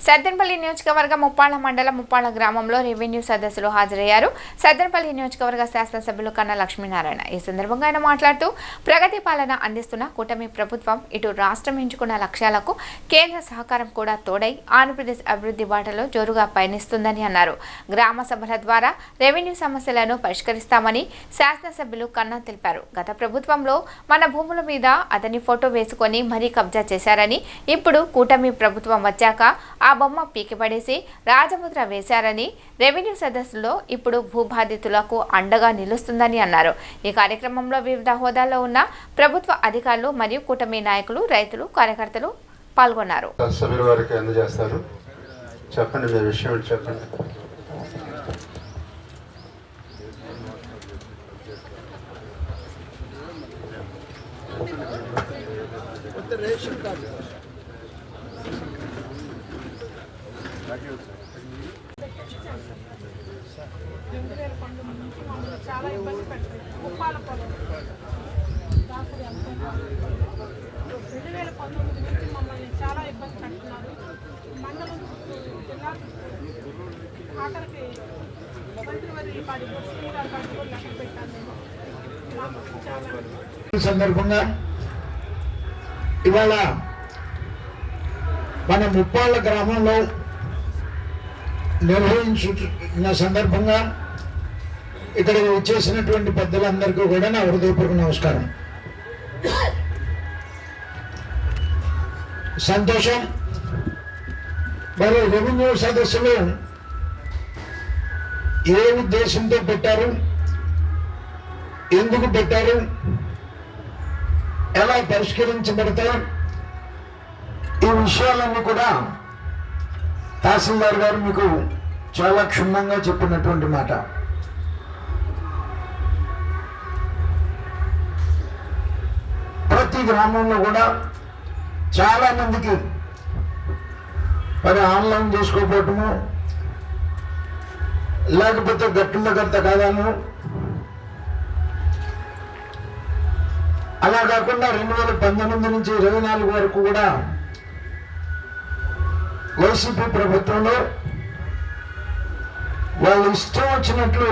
సద్దెనపల్లి నియోజకవర్గ ముప్పాళ్ల మండలం ముప్పాళ్ల గ్రామంలో రెవెన్యూ సదస్సులు హాజరయ్యారు. సద్దెనపల్లి నియోజకవర్గ శాసనసభ్యులు కన్నా లక్ష్మీనారాయణ ఈ సందర్భంగా ఆయన మాట్లాడుతూ ప్రగతి పాలన అందిస్తున్న కూటమి ప్రభుత్వం ఇటు రాష్ట్రం ఎంచుకున్న లక్ష్యాలకు కేంద్ర సహకారం కూడా తోడై ఆంధ్రప్రదేశ్ అభివృద్ధి బాటలో జోరుగా పయనిస్తుందని అన్నారు. గ్రామ సభల ద్వారా రెవెన్యూ సమస్యలను పరిష్కరిస్తామని శాసనసభ్యులు కన్నా తెలిపారు. గత ప్రభుత్వంలో మన భూముల మీద అతని ఫోటో వేసుకొని మరీ కబ్జా చేశారని, ఇప్పుడు కూటమి ప్రభుత్వం వచ్చాక ఆ బొమ్మ పీకిపడేసి రాజముద్ర వేశారని, రెవెన్యూ సదస్సులో ఇప్పుడు భూబాధితులకు అండగా నిలుస్తుందని అన్నారు. ఈ కార్యక్రమంలో వివిధ హోదాల్లో ఉన్న ప్రభుత్వ అధికారులు మరియు కూటమి నాయకులు, రైతులు, కార్యకర్తలు పాల్గొన్నారు. చాలా ఇబ్బంది పెడతాయి. ఉప్పాల పొలం 2019 నుంచి మమ్మల్ని చాలా ఇబ్బంది పెడుతున్నారు. మండలం జిల్లా ఆఖరికి మంత్రివర్యులు పాడి శ్రీరామ్ పాడి కూడా లెక్క పెట్టాను. ఈ సందర్భంగా ఇవాళ మన ముప్పాళ్ళ గ్రామంలో నిర్వహించిన సందర్భంగా ఇక్కడ వచ్చేసినటువంటి పెద్దలందరికీ కూడా నా హృదయపూర్వక నమస్కారం. సంతోషం. మరి రెవెన్యూ సదస్సులు ఏ ఉద్దేశంతో పెట్టారు, ఎందుకు పెట్టారు, ఎలా పరిష్కరించబడతాయి, ఈ విషయాలన్నీ కూడా తహసీల్దార్ గారు మీకు చాలా క్షుణ్ణంగా చెప్పినటువంటి మాట. ప్రతి గ్రామంలో కూడా చాలా మందికి మరి ఆన్లైన్ చేసుకోకపోవటము, లేకపోతే గట్టుల గంత కాదాను, అలా కాకుండా 2019 నుంచి 24 వరకు కూడా వైసీపీ ప్రభుత్వంలో వాళ్ళు ఇష్టం వచ్చినట్లు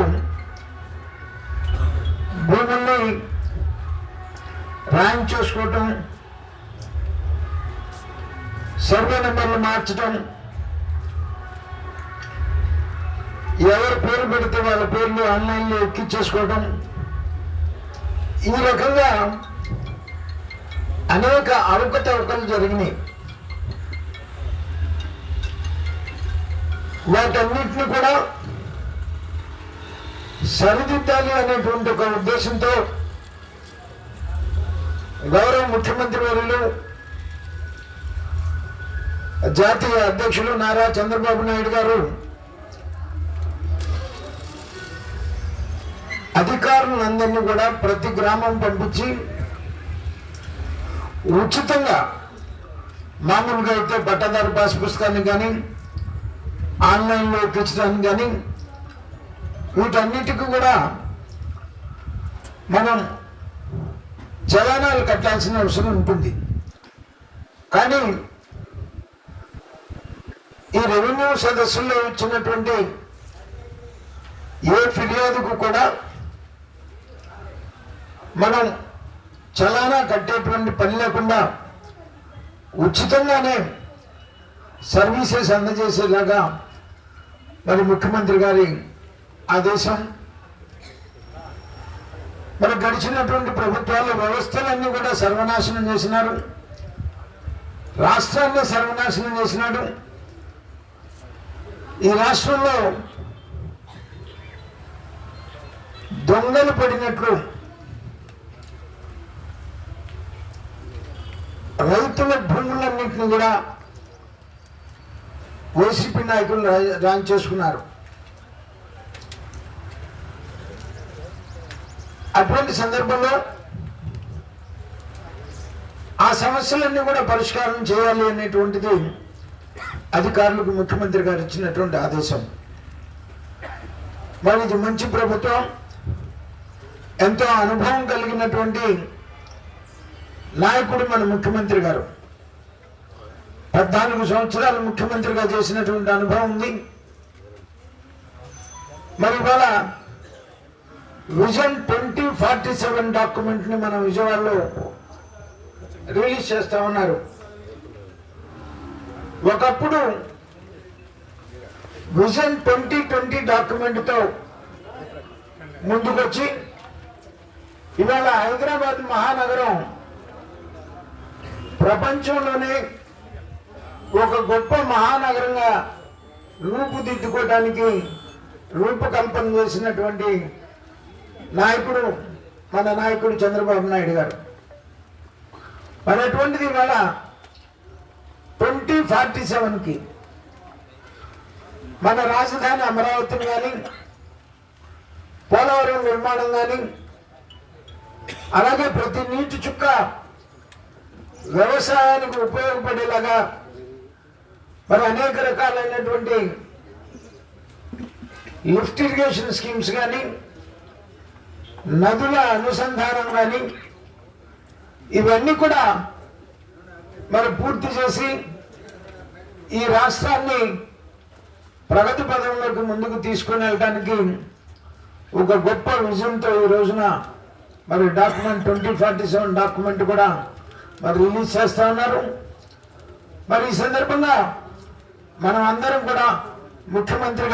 భూముల్ని ర్యాంక్ చేసుకోవటం, సర్వే నెంబర్లు మార్చడం, ఎవరు పేరు పెడితే వాళ్ళ పేర్లు ఆన్లైన్లో ఎక్కించేసుకోవడం, ఈ రకంగా అనేక అవకతవకలు జరిగినాయి. వాటన్నిటిని కూడా సరిదిద్దాలి అనేటువంటి ఒక ఉద్దేశంతో గౌరవ ముఖ్యమంత్రి వర్యులు, జాతీయ అధ్యక్షులు నారా చంద్రబాబు నాయుడు గారు అధికారులందరినీ కూడా ప్రతి గ్రామం పంపించి ఉచితంగా, మామూలుగా అయితే పట్టాదారు పాస్ పుస్తకాన్ని కానీ ఆన్లైన్లో ఎక్కించడానికి కానీ వీటన్నిటికీ కూడా మనం చలానాలు కట్టాల్సిన అవసరం ఉంటుంది. కానీ ఈ రెవెన్యూ సదస్సుల్లో ఇచ్చినటువంటి ఏ ఫిర్యాదుకు కూడా మనం చలానా కట్టేటువంటి పని లేకుండా ఉచితంగానే సర్వీసెస్ అందజేసేలాగా మరి ముఖ్యమంత్రి గారి ఆదేశం. మరి గడిచినటువంటి ప్రభుత్వాల వ్యవస్థలన్నీ కూడా సర్వనాశనం చేసినారు, రాష్ట్రాన్ని సర్వనాశనం చేసినాడు. ఈ రాష్ట్రంలో దొంగలు పడినట్లు రైతుల భూములన్నింటినీ కూడా వైసీపీ నాయకులు ర్యాంక్ చేసుకున్నారు. అటువంటి సందర్భంలో ఆ సమస్యలన్నీ కూడా పరిష్కారం చేయాలి అనేటువంటిది అధికారులకు ముఖ్యమంత్రి గారు ఇచ్చినటువంటి ఆదేశం. మరి ఇది మంచి ప్రభుత్వం, ఎంతో అనుభవం కలిగినటువంటి నాయకుడు మన ముఖ్యమంత్రి గారు. 14 సంవత్సరాలు ముఖ్యమంత్రిగా చేసినటువంటి అనుభవం ఉంది. మరి ఇవాళ విజన్ 2047 డాక్యుమెంట్ని మనం విజయవాడలో రిలీజ్ చేస్తా ఉన్నారు. ఒకప్పుడు విజన్ 2020 డాక్యుమెంట్తో ముందుకొచ్చి ఇవాళ హైదరాబాద్ మహానగరం ప్రపంచంలోనే ఒక గొప్ప మహానగరంగా రూపుదిద్దుకోవడానికి రూపకల్పన చేసినటువంటి నాయకుడు మన నాయకుడు చంద్రబాబు నాయుడు గారు. మరి అటువంటిది ఇవాళ 2047కి మన రాజధాని అమరావతిని కానీ, పోలవరం నిర్మాణం కానీ, అలాగే ప్రతి నీటి చుక్క వ్యవసాయానికి ఉపయోగపడేలాగా మరి అనేక రకాలైనటువంటి లిఫ్ట్ ఇరిగేషన్ స్కీమ్స్ కానీ, నదుల అనుసంధానం కానీ, ఇవన్నీ కూడా మరి పూర్తి చేసి ఈ రాష్ట్రాన్ని ప్రగతి పదంలోకి ముందుకు తీసుకుని వెళ్ళడానికి ఒక గొప్ప విజన్తో ఈ రోజున మరి డాక్యుమెంట్ 2047 డాక్యుమెంట్ కూడా మరి రిలీజ్ చేస్తా ఉన్నారు. మరి ఈ సందర్భంగా మనం అందరం కూడా ముఖ్యమంత్రి